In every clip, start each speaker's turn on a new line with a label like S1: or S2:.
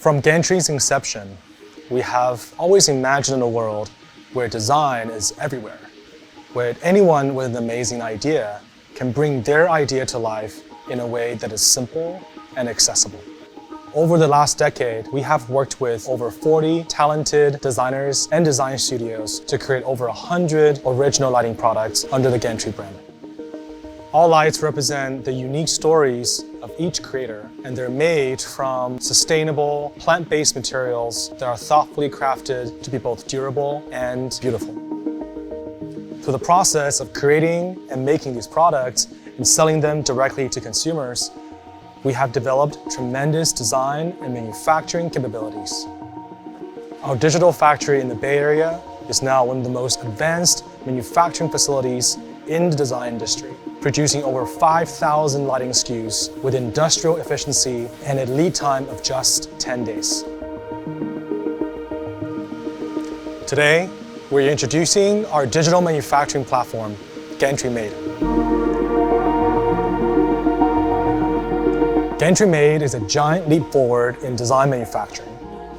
S1: From Gantri's inception, we have always imagined a world where design is everywhere, where anyone with an amazing idea can bring their idea to life in a way that is simple and accessible. Over the last decade, we have worked with over 40 talented designers and design studios to create over 100 original lighting products under the Gantri brand. All lights represent the unique stories of each creator, and they're made from sustainable, plant-based materials that are thoughtfully crafted to be both durable and beautiful. Through the process of creating and making these products and selling them directly to consumers, we have developed tremendous design and manufacturing capabilities. Our digital factory in the Bay Area is now one of the most advanced manufacturing facilities in the design industry, producing over 5,000 lighting SKUs with industrial efficiency and a lead time of just 10 days. Today, we're introducing our digital manufacturing platform, Gantri Made. Gantri Made is a giant leap forward in design manufacturing.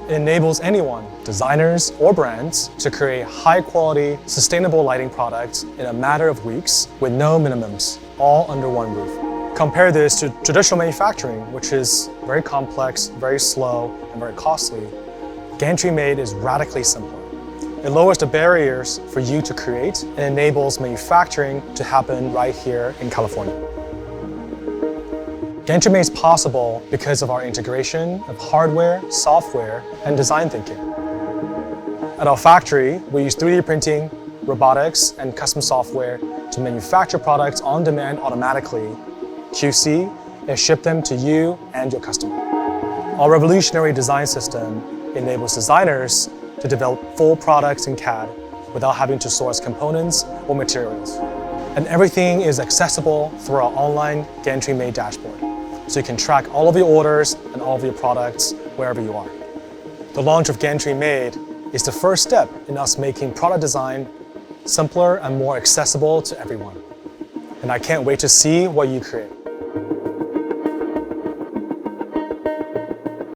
S1: It enables anyone, designers or brands, to create high-quality, sustainable lighting products in a matter of weeks with no minimums, all under one roof. Compare this to traditional manufacturing, which is very complex, very slow, and very costly. Gantri Made is radically simpler. It lowers the barriers for you to create and enables manufacturing to happen right here in California. Gantri Made is possible because of our integration of hardware, software, and design thinking. At our factory, we use 3D printing, robotics, and custom software to manufacture products on demand automatically, QC, and ship them to you and your customer. Our revolutionary design system enables designers to develop full products in CAD without having to source components or materials. And everything is accessible through our online Gantri Made dashboard, so you can track all of your orders and all of your products wherever you are. The launch of Gantri Made is the first step in us making product design simpler and more accessible to everyone. And I can't wait to see what you create.